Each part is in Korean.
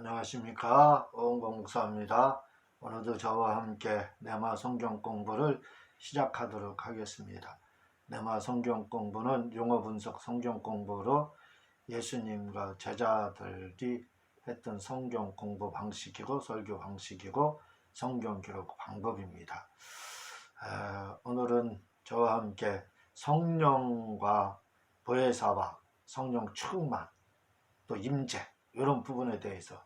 안녕하십니까, 오은광 목사입니다. 오늘도 저와 함께 네마 성경 공부를 시작하도록 하겠습니다. 네마 성경 공부는 용어 분석 성경 공부로 예수님과 제자들이 했던 성경 공부 방식이고 설교 방식이고 성경 기록 방법입니다. 오늘은 저와 함께 성령과 보혜사와 성령 충만 또 임재 이런 부분에 대해서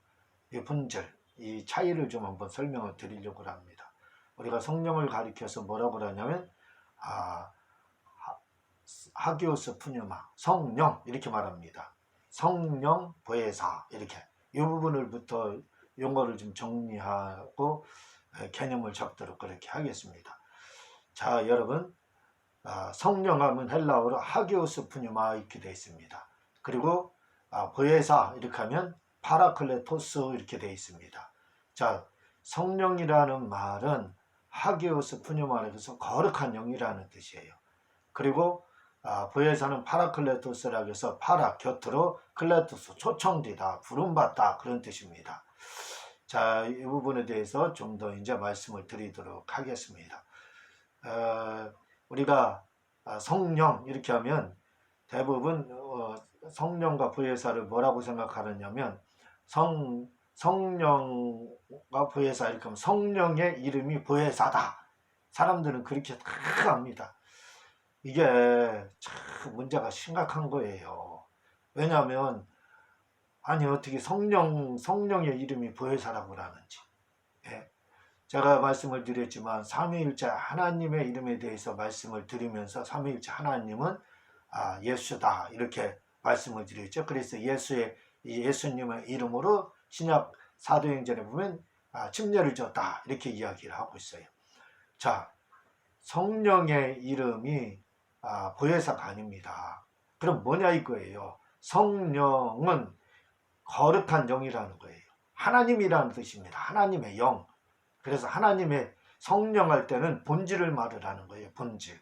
이 분절, 이 차이를 좀 한번 설명을 드리려고 합니다. 우리가 성령을 가리켜서 뭐라고 하냐면 하기오스 푸뉴마, 성령 이렇게 말합니다. 성령, 보혜사 이렇게 이 부분을부터 용어를 좀 정리하고 개념을 잡도록 그렇게 하겠습니다. 자, 여러분, 성령하면 헬라어로 하기오스 푸뉴마 이렇게 되어 있습니다. 그리고 보혜사 이렇게 하면 파라클레토스 이렇게 되어 있습니다. 자, 성령이라는 말은 하기오스 푸뉴마에서 거룩한 영이라는 뜻이에요. 그리고 보혜사는 파라클레토스라고 해서 파라 곁으로 클레토스 초청되다 부름받다 그런 뜻입니다. 자, 이 부분에 대해서 좀 더 이제 말씀을 드리도록 하겠습니다. 우리가 성령 이렇게 하면 대부분 성령과 보혜사를 뭐라고 생각하느냐면 성령과 보혜사 이렇게 하면 성령의 이름이 보혜사다. 사람들은 그렇게 다 압니다. 이게 참 문제가 심각한 거예요. 왜냐하면 아니 어떻게 성령의 이름이 보혜사라고 하는지. 예. 제가 말씀을 드렸지만 삼위일체 하나님의 이름에 대해서 말씀을 드리면서 삼위일체 하나님은 예수다 이렇게 말씀을 드렸죠. 그래서 예수님의 이름으로 신약 사도행전에 보면 침례를 줬다 이렇게 이야기를 하고 있어요. 자, 성령의 이름이 보혜사가 아닙니다. 그럼 뭐냐 이거예요. 성령은 거룩한 영이라는 거예요. 하나님이라는 뜻입니다. 하나님의 영. 그래서 하나님의 성령할 때는 본질을 말을 하는 거예요. 본질.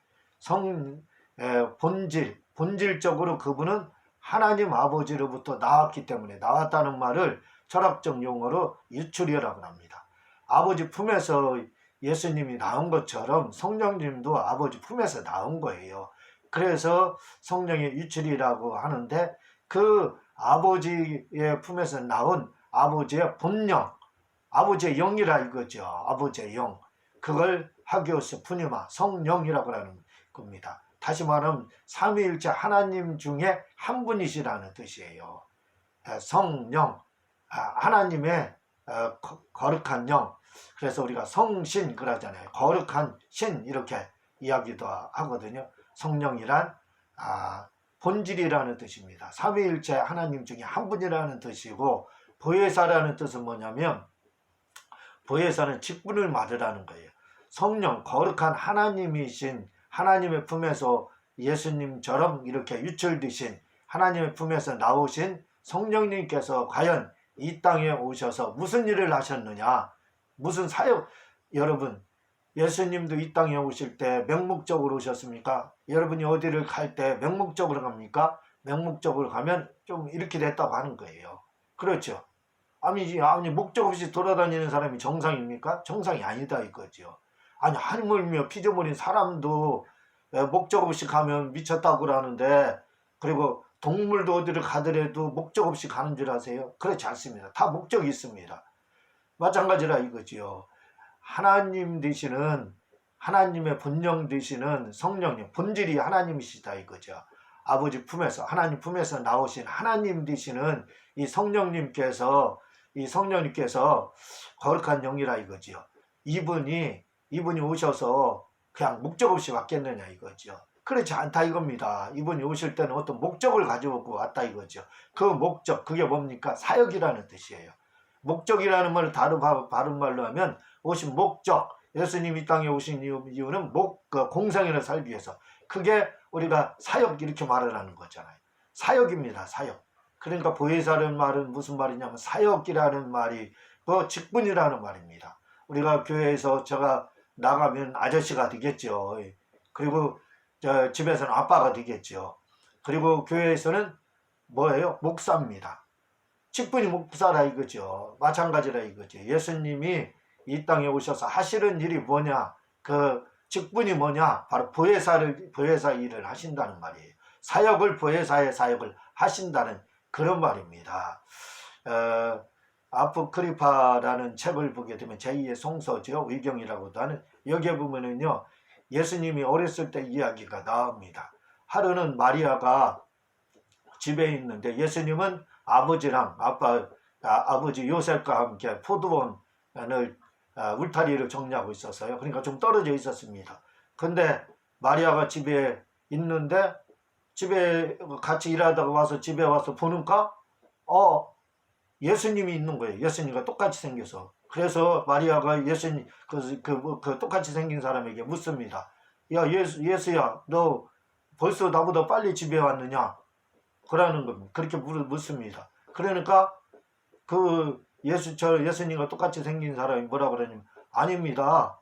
본질적으로 그분은 하나님 아버지로부터 나왔기 때문에 나왔다는 말을 철학적 용어로 유출이라고 합니다. 아버지 품에서 예수님이 나온 것처럼 성령님도 아버지 품에서 나온 거예요. 그래서 성령의 유출이라고 하는데 그 아버지의 품에서 나온 아버지의 본령, 아버지의 영이라 이거죠. 아버지의 영. 그걸 하기오스 푸뉴마, 성령이라고 하는 겁니다. 다시 말하면 삼위일체 하나님 중에 한 분이시라는 뜻이에요. 성령, 하나님의 거룩한 영. 그래서 우리가 성신 그러잖아요. 거룩한 신 이렇게 이야기도 하거든요. 성령이란 본질이라는 뜻입니다. 삼위일체 하나님 중에 한 분이라는 뜻이고 보혜사라는 뜻은 뭐냐면 보혜사는 직분을 말하는 거예요. 성령, 거룩한 하나님이신 하나님의 품에서 예수님처럼 이렇게 유출되신 하나님의 품에서 나오신 성령님께서 과연 이 땅에 오셔서 무슨 일을 하셨느냐, 무슨 사역. 여러분, 예수님도 이 땅에 오실 때 맹목적으로 오셨습니까? 여러분이 어디를 갈 때 맹목적으로 갑니까? 맹목적으로 가면 좀 이렇게 됐다고 하는 거예요. 그렇죠? 아니 목적 없이 돌아다니는 사람이 정상입니까? 정상이 아니다 이거죠. 아니 하물며 피조물인 사람도 목적 없이 가면 미쳤다고 하는데, 그리고 동물도 어디를 가더라도 목적 없이 가는 줄 아세요? 그렇지 않습니다. 다 목적이 있습니다. 마찬가지라 이거지요. 하나님 되시는, 하나님의 본령 되시는 성령님, 본질이 하나님이시다 이거죠. 아버지 품에서, 하나님 품에서 나오신 하나님 되시는 이 성령님께서 거룩한 영이라 이거지요. 이분이 오셔서 그냥 목적 없이 왔겠느냐 이거죠. 그렇지 않다 이겁니다. 이분이 오실 때는 어떤 목적을 가지고 왔다 이거죠. 그 목적, 그게 뭡니까? 사역이라는 뜻이에요. 목적이라는 말을 바른 말로 하면 오신 목적, 예수님 이 땅에 오신 이유는 공생애를 살기 위해서. 그게 우리가 사역 이렇게 말을 하는 거잖아요. 사역입니다. 사역. 그러니까 보혜사라는 말은 무슨 말이냐면 사역이라는 말이 직분이라는 말입니다. 우리가 교회에서 제가 나가면 아저씨가 되겠죠. 그리고 집에서는 아빠가 되겠죠. 그리고 교회에서는 뭐예요? 목사입니다. 직분이 목사라 이거죠. 마찬가지라 이거죠. 예수님이 이 땅에 오셔서 하시는 일이 뭐냐? 그 직분이 뭐냐? 바로 보혜사 일을 하신다는 말이에요. 사역을 보혜사의 사역을 하신다는 그런 말입니다. 아포크리파라는 책을 보게 되면 제2의 성서죠. 의경이라고도 하는 여기에 보면은요. 예수님이 어렸을 때 이야기가 나옵니다. 하루는 마리아가 집에 있는데 예수님은 아버지랑 아버지 요셉과 함께 포도원을 울타리를 정리하고 있었어요. 그러니까 좀 떨어져 있었습니다. 근데 마리아가 집에 있는데 집에 같이 일하다가 와서 집에 와서 보니까 예수님이 있는 거예요. 예수님과 똑같이 생겨서. 그래서 마리아가 예수님 그 똑같이 생긴 사람에게 묻습니다. 야 예수야 너 벌써 나보다 빨리 집에 왔느냐? 그러는 겁니다. 그렇게 묻습니다. 그러니까 그 예수님과 똑같이 생긴 사람이 뭐라 그러냐면 아닙니다.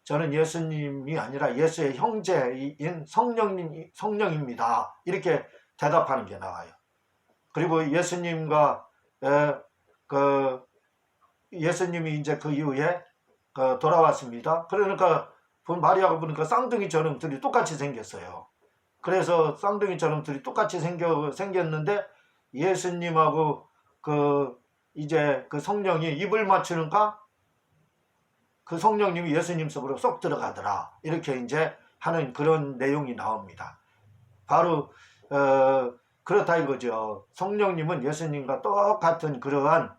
저는 예수님이 아니라 예수의 형제인 성령입니다. 이렇게 대답하는 게 나와요. 그리고 예수님과 예수님이 이제 그 이후에 돌아왔습니다. 그러니까 마리아가 보니까 쌍둥이처럼 둘이 똑같이 생겼어요. 그래서 쌍둥이처럼 둘이 똑같이 생겼는데 예수님하고 이제 그 성령이 입을 맞추니까 그 성령님이 예수님 속으로 쏙 들어가더라. 이렇게 이제 하는 그런 내용이 나옵니다. 바로 그렇다 이거죠. 성령님은 예수님과 똑같은 그러한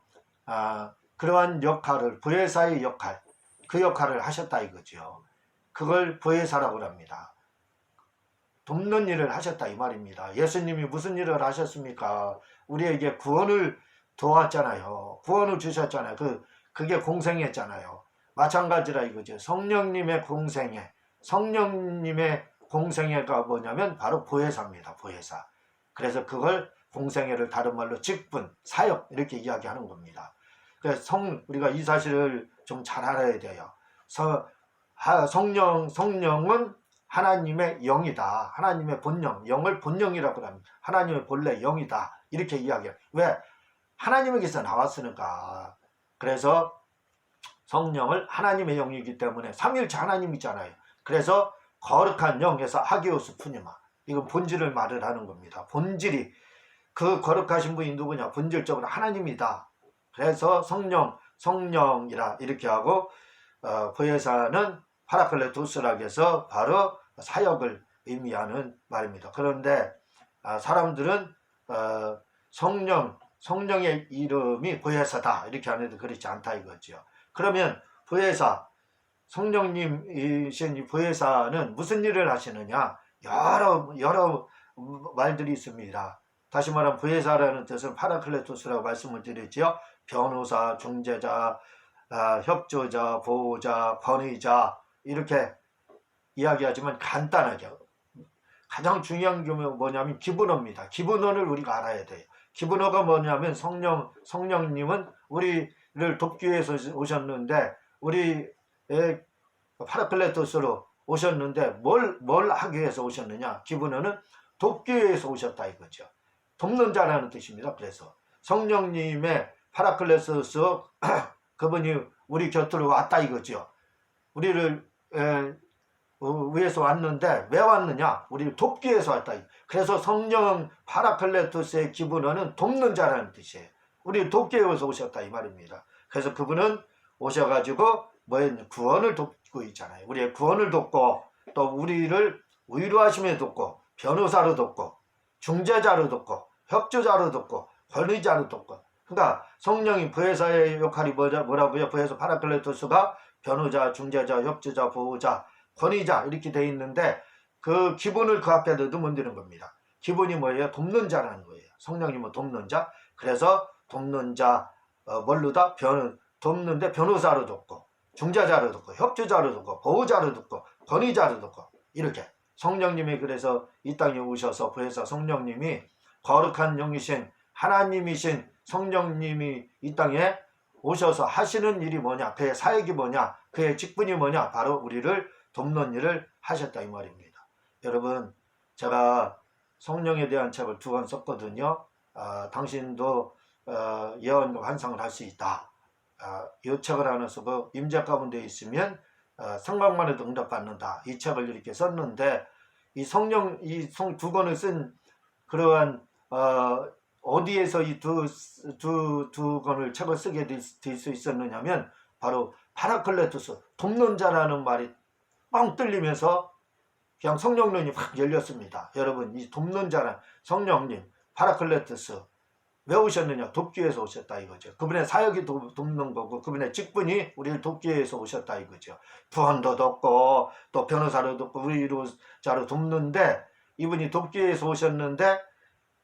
역할을 보혜사의 역할, 그 역할을 하셨다 이거죠. 그걸 보혜사라고 합니다. 돕는 일을 하셨다 이 말입니다. 예수님이 무슨 일을 하셨습니까? 우리에게 구원을 도왔잖아요. 구원을 주셨잖아요. 그게 공생애잖아요. 마찬가지라 이거죠. 성령님의 공생애가 뭐냐면 바로 보혜사입니다. 보혜사. 그래서 그걸 공생애를 다른 말로 직분, 사역 이렇게 이야기하는 겁니다. 그래서 우리가 이 사실을 좀 잘 알아야 돼요. 성령은 하나님의 영이다. 하나님의 본영, 영을 본영이라고 합니다. 하나님의 본래 영이다. 이렇게 이야기해요. 왜? 하나님에게서 나왔으니까. 그래서 성령을 하나님의 영이기 때문에 삼위일체 하나님이잖아요. 그래서 거룩한 영에서 하기오스 푸니마. 이건 본질을 말을 하는 겁니다. 본질이 그 거룩하신 분이 누구냐? 본질적으로 하나님이다. 그래서 성령이라 이렇게 하고 보혜사는 파라클레토스라고 해서 바로 사역을 의미하는 말입니다. 그런데 사람들은 성령의 이름이 보혜사다 이렇게 하는데 그렇지 않다 이거죠. 그러면 보혜사, 성령님이신 보혜사는 무슨 일을 하시느냐? 여러 말들이 있습니다. 다시 말하면 보혜사라는 뜻은 파라클레토스라고 말씀을 드렸지요. 변호사, 중재자, 협조자, 보호자, 권위자 이렇게 이야기하지만 간단하게 가장 중요한 게 뭐냐면 기본어입니다. 기본어를 우리가 알아야 돼요. 기본어가 뭐냐면 성령님은 우리를 돕기 위해서 오셨는데 우리의 파라클레토스로 오셨는데 뭘 하기 위해서 오셨느냐? 기본어는 돕기 위해서 오셨다 이거죠. 돕는 자라는 뜻입니다. 그래서 성령님의 파라클레토스 그분이 우리 곁으로 왔다 이거죠. 우리를 위해서 왔는데 왜 왔느냐? 우리를 돕기 위해서 왔다. 그래서 성령 파라클레토스의 기본어는 돕는 자라는 뜻이에요. 우리를 돕기 위해서 오셨다 이 말입니다. 그래서 그분은 오셔가지고 구원을 돕고 있잖아요. 우리의 구원을 돕고 또 우리를 위로하심에 돕고 변호사로 돕고 중재자로 돕고 협조자로 돕고 권위자로 돕고 그러니까 성령이 보혜사의 역할이 뭐라고요? 보혜사 파라클레토스가 변호자, 중재자, 협조자, 보호자, 권위자 이렇게 돼 있는데 그 기본을 그 앞에 넣으면 되는 겁니다. 기본이 뭐예요? 돕는 자라는 거예요. 성령님은 돕는 자. 그래서 돕는 자 뭘로다? 돕는데 변호사로 돕고 중재자로 돕고 협조자로 돕고 보호자로 돕고 권위자로 돕고 이렇게 성령님이 그래서 이 땅에 오셔서 보혜사 성령님이 거룩한 영이신 하나님이신 성령님이 이 땅에 오셔서 하시는 일이 뭐냐? 그의 사역이 뭐냐? 그의 직분이 뭐냐? 바로 우리를 돕는 일을 하셨다 이 말입니다. 여러분 제가 성령에 대한 책을 2권 썼거든요. 당신도 예언과 환상을 할 수 있다. 이 책을 하나 쓰고 임재 가운데 있으면 생각만 해도 응답받는다. 이 책을 이렇게 썼는데 이 성령 이 두 권을 쓴 그러한 어디에서 이 두 권을 책을 쓰게 될 수 있었느냐면 바로 파라클레토스 돕는 자라는 말이 뻥 뚫리면서 그냥 성령 눈이 확 열렸습니다. 여러분 이 돕는 자란 성령님 파라클레토스 왜 오셨느냐? 돕기 위해서 오셨다 이거죠. 그분의 사역이 돕는 거고 그분의 직분이 우리를 돕기 위해서 오셨다 이거죠. 부원도 돕고 또 변호사로 돕고 위로자로 돕는데 이분이 돕기 위해서 오셨는데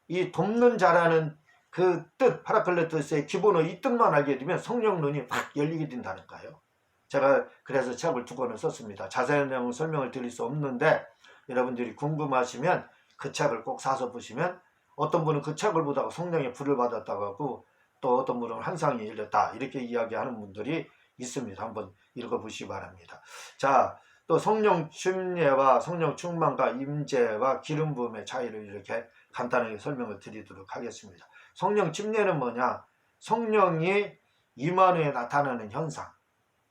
이 돕는 자라는 그 뜻 파라클레토스의 기본의 이 뜻만 알게 되면 성령 눈이 확 열리게 된다니까요. 제가 그래서 책을 두 권을 썼습니다. 자세한 내용은 설명을 드릴 수 없는데 여러분들이 궁금하시면 그 책을 꼭 사서 보시면 어떤 분은 그 책을 보다가 성령의 불을 받았다고 하고 또 어떤 분은 환상이 열렸다 이렇게 이야기하는 분들이 있습니다. 한번 읽어보시기 바랍니다. 자, 또 성령 침례와 성령 충만과 임재와 기름 부음의 차이를 이렇게 간단하게 설명을 드리도록 하겠습니다. 성령 침례는 뭐냐? 성령이 임한 후에 나타나는 현상.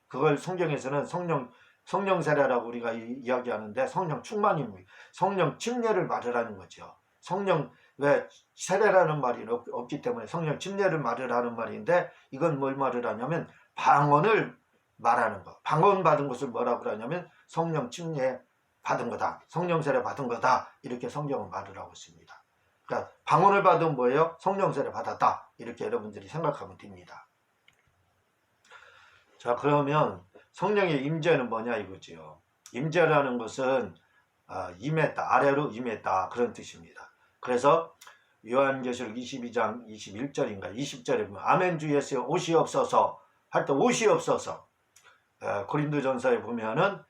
그걸 성경에서는 성령 세례라고 우리가 이야기하는데 성령 충만입니다. 성령 침례를 말하라는 거죠. 성령 왜 세례라는 말이 없기 때문에 성령 침례를 말하는 말인데 이건 뭘 말을 하냐면 방언을 말하는 거. 방언 받은 것을 뭐라고 하냐면 성령 침례 받은 거다. 성령 세례 받은 거다. 이렇게 성경은 말을 하고 있습니다. 그러니까 방언을 받은 뭐예요? 성령 세례 받았다. 이렇게 여러분들이 생각하면 됩니다. 자, 그러면 성령의 임재는 뭐냐 이거지요. 임재라는 것은 임했다, 아래로 임했다 그런 뜻입니다. 그래서 요한계시록 22장 21절인가 20절에 보면 아멘 주 예수여 옷이 없어서 할 때 옷이 없어서 고린도전서에 보면은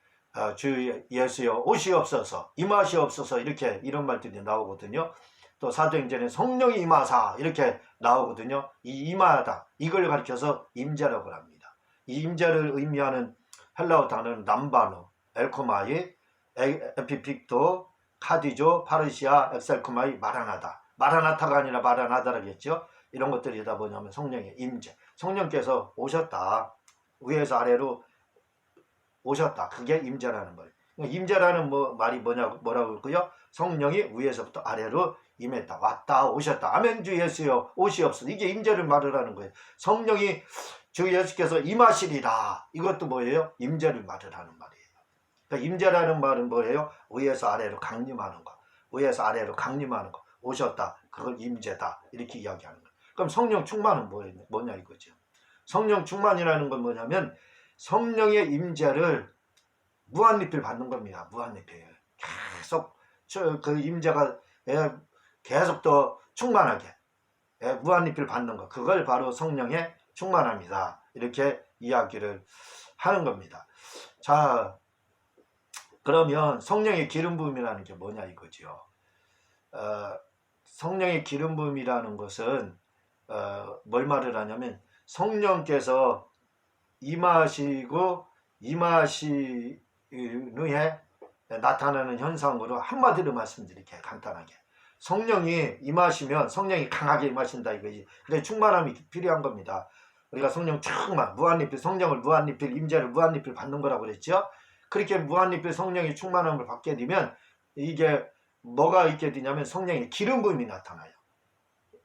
주 예수여 옷이 없어서 임하시 없어서 이렇게 이런 말들이 나오거든요. 또 사도행전에 성령이 임하사 이렇게 나오거든요. 이 임하다 이걸 가리켜서 임재라고 합니다. 이 임재를 의미하는 헬라어 단어는 남바노, 엘코마이, 에피픽토, 카디조, 파르시아, 엑셀코마이, 마라나다. 마라나타가 아니라 마라나다라겠죠. 이런 것들이다 뭐냐면 성령의 임재. 성령께서 오셨다. 위에서 아래로 오셨다. 그게 임재라는 거예요. 임재라는 말이 뭐라고 할까요? 성령이 위에서부터 아래로 임했다. 왔다. 오셨다. 아멘 주 예수여 옷이 없어. 이게 임재를 말을 하는 거예요. 성령이 주 예수께서 임하시리라. 이것도 뭐예요? 임재를 말을 하는 말이에요. 그러니까 임재라는 말은 뭐예요? 위에서 아래로 강림하는 거. 위에서 아래로 강림하는 거. 오셨다. 그걸 임재다. 이렇게 이야기하는 거예요. 그럼 성령 충만은 뭐냐 이거죠. 성령 충만이라는 건 뭐냐면 성령의 임재를 무한리필 받는 겁니다. 무한리필. 계속 그 임재가 계속 더 충만하게 무한리필 받는 거. 그걸 바로 성령의 충만합니다. 이렇게 이야기를 하는 겁니다. 자, 그러면 성령의 기름 부음이라는 게 뭐냐 이거죠. 성령의 기름 부음이라는 것은 뭘 말을 하냐면 성령께서 임하시고 임하시 후에 나타나는 현상으로 한마디로 말씀드릴게요. 간단하게. 성령이 임하시면 성령이 강하게 임하신다 이거지. 그래 충만함이 필요한 겁니다. 우리가 성령 충만, 무한리필, 성령을 무한리필, 임재를 무한리필 받는 거라고 그랬죠. 그렇게 무한리필 성령의 충만함을 받게 되면 이게 뭐가 있게 되냐면 성령의 기름 부음이 나타나요.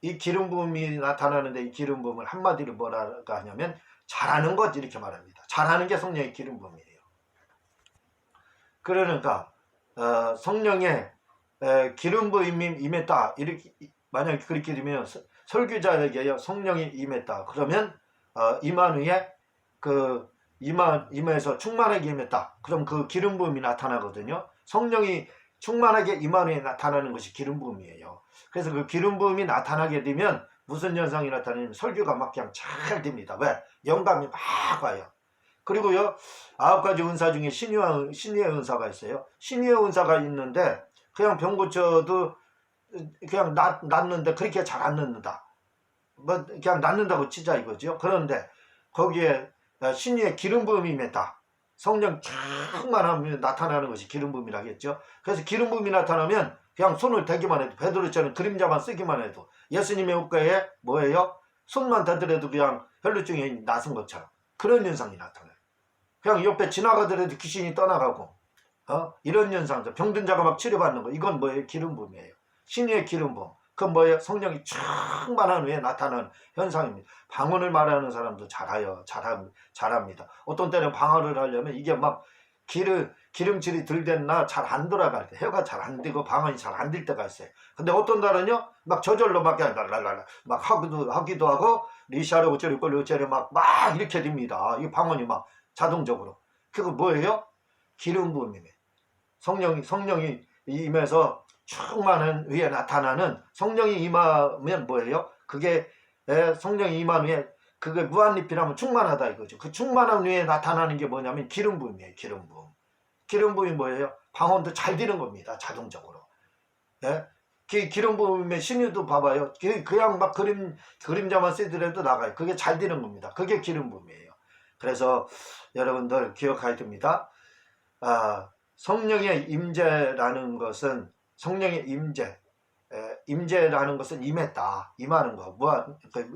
이 기름 부음이 나타나는데 이 기름 부음을 한마디로 뭐라고 하냐면 잘하는 것 이렇게 말합니다. 잘하는 게 성령의 기름 부음이에요. 그러니까 성령의 기름 부음이 임했다. 이렇게 만약 그렇게 되면 설교자에게 성령이 임했다. 그러면 임한 후에 그 임해서 충만하게 임했다. 그럼 그 기름 부음이 나타나거든요. 성령이 충만하게 임한 후에 나타나는 것이 기름 부음이에요. 그래서 그 기름 부음이 나타나게 되면 무슨 현상이 나타나냐면 설교가 막 그냥 잘 됩니다. 왜? 영감이 막 와요. 그리고요 9가지 은사 중에 신유의 은사가 있어요. 신유의 은사가 있는데 그냥 병 고쳐도 그냥 낫는데 그렇게 잘 안 낫는다. 뭐 그냥 낫는다고 치자 이거죠. 그런데 거기에 신유의 기름 부음이 임했다. 성령 충만하면 나타나는 것이 기름 부음이라겠죠. 그래서 기름 부음이 나타나면 그냥 손을 대기만 해도 베드로처럼 그림자만 쓰기만 해도 예수님의 옷가에 뭐예요? 손만 대더라도 그냥 혈루증이 나선 것처럼 그런 현상이 나타나요. 그냥 옆에 지나가더라도 귀신이 떠나가고 이런 현상들, 병든 자가 막 치료받는 거, 이건 뭐예요? 기름 부음이에요. 신의 기름 부음. 그건 뭐예요? 성령이 충만한 후에 나타나는 현상입니다. 방언을 말하는 사람도 잘합니다. 어떤 때는 방언을 하려면 이게 막 기름칠이 덜 됐나 잘 안 돌아갈 때, 혀가 잘 안 되고 방언이 잘 안 될 때가 있어요. 근데 어떤 날은요, 막 저절로 막 그냥 랄랄랄라 막 하기도 하고, 리샤르 어쩌리 막 이렇게 됩니다. 이 방언이 막 자동적으로. 그거 뭐예요? 기름 부음이네. 성령이 임해서 충만한 위에 나타나는, 성령이 임하면 뭐예요? 그게 성령이 임한 후에 그게 무한리필하면 충만하다 이거죠. 그 충만한 위에 나타나는 게 뭐냐면 기름 부음이에요. 기름 부음. 기름 부음이 뭐예요? 방언도 잘 되는 겁니다. 자동적으로. 예? 기름 부음의 신유도 봐봐요. 그냥 막 그림자만 쓰더라도 나가요. 그게 잘 되는 겁니다. 그게 기름 부음이에요. 그래서 여러분들 기억해야 됩니다. 성령의 임재라는 것은, 성령의 임재라는 것은 임했다, 임하는 거,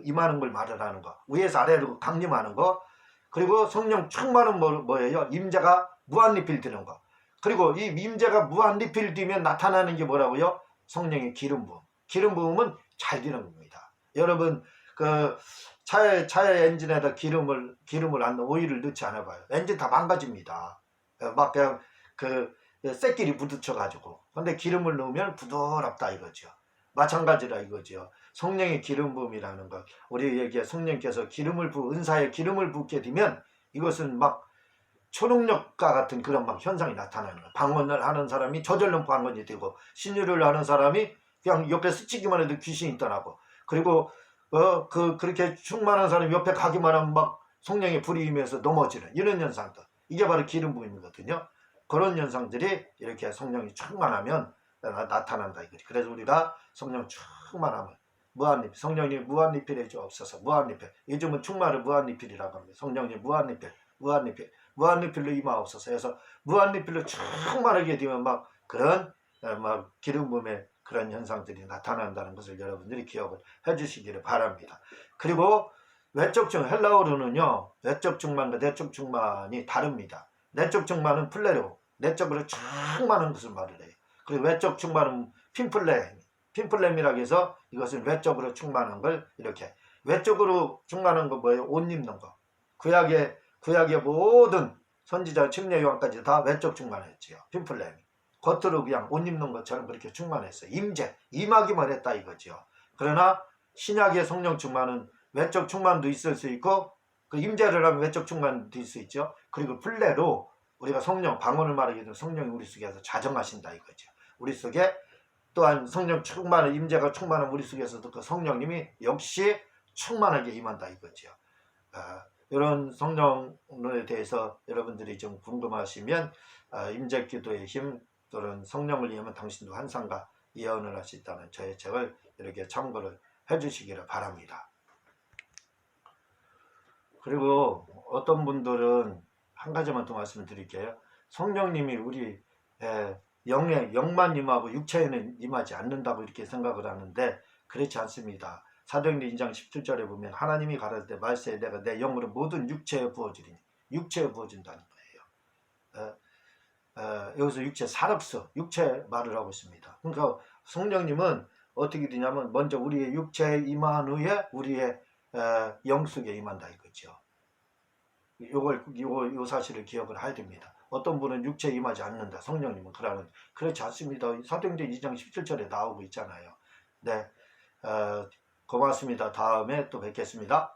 임하는 걸 말하는 거, 위에서 아래로 강림하는 거, 그리고 성령 충만은 뭐예요? 임재가 무한리필 되는 거. 그리고 이 임재가 무한리필 되면 나타나는 게 뭐라고요? 성령의 기름 부음. 기름 부음은 잘 되는 겁니다. 여러분 그 차의 엔진에다 기름을 안 넣어, 오일을 넣지 않아 봐요. 엔진 다 망가집니다. 막 그냥 쇳길이 부딪혀가지고. 근데 기름을 넣으면 부드럽다 이거죠. 마찬가지라 이거죠. 성령의 기름 부음이라는 것, 우리에게 성령께서 은사에 기름을 붓게 되면 이것은 막 초능력과 같은 그런 막 현상이 나타나는 거예요. 방언을 하는 사람이 저절로 방언이 되고, 신유를 하는 사람이 그냥 옆에 스치기만 해도 귀신이 떠나고, 그리고 그렇게 충만한 사람이 옆에 가기만 하면 막 성령의 불이 임해서 넘어지는 이런 현상들, 이게 바로 기름 부음이거든요. 그런 현상들이 이렇게 성령이 충만하면 나타난다 이거지. 그래서 우리가 성령 충만하면 무한리필, 성령이 무한리필해 주옵소서. 무한리필, 요즘은 충만을 무한리필이라고 합니다. 성령이 무한리필로 임하옵소서 해서 무한리필로 충만하게 되면 막 그런 막 기름 부음의 그런 현상들이 나타난다는 것을 여러분들이 기억을 해주시기를 바랍니다. 그리고 외적 충만, 헬라어로는요, 외적 충만과 내적 충만이 다릅니다. 내적 충만은 플레로, 내적으로 충만한 것을 말을 해요. 그리고 외적 충만은 핀플렘이라고 해서 이것은 외적으로 충만한 걸, 이렇게 외적으로 충만한 거 뭐예요? 옷 입는 거. 구약의 모든 선지자, 침례 요한까지 다 외적 충만했지요. 핀플렘이 겉으로 그냥 옷 입는 것처럼 그렇게 충만했어요. 임하기만 했다 이거죠. 그러나 신약의 성령 충만은 외적 충만도 있을 수 있고, 그 임재를 하면 외적 충만도 있을 수 있죠. 그리고 플레로 우리가 성령, 방언을 말하게 되면 성령이 우리 속에서 자정하신다 이거죠. 우리 속에 또한 성령 충만한, 임재가 충만한 우리 속에서도 그 성령님이 역시 충만하게 임한다 이거죠. 이런 성령에 대해서 여러분들이 좀 궁금하시면 임재 기도의 힘 또는 성령을 이하면 당신도 환상과 예언을 할 수 있다는 저의 책을 이렇게 참고를 해주시기를 바랍니다. 그리고 어떤 분들은 한 가지만 더 말씀드릴게요. 성령님이 우리 영만 임하고 육체에는 임하지 않는다고 이렇게 생각을 하는데, 그렇지 않습니다. 사도행전 2장 17절에 보면 하나님이 가라사대 말세에 내가 내 영으로 모든 육체에 부어주리니, 육체에 부어준다는 거예요. 여기서 육체, 사륵스, 육체 말을 하고 있습니다. 그러니까 성령님은 어떻게 되냐면 먼저 우리의 육체에 임한 후에 우리의 영 속에 임한다 이거죠. 요 사실을 기억을 해야 됩니다. 어떤 분은 육체에 임하지 않는다, 성령님은 그렇지 않습니다. 사도행전 2장 17절에 나오고 있잖아요. 네, 고맙습니다. 다음에 또 뵙겠습니다.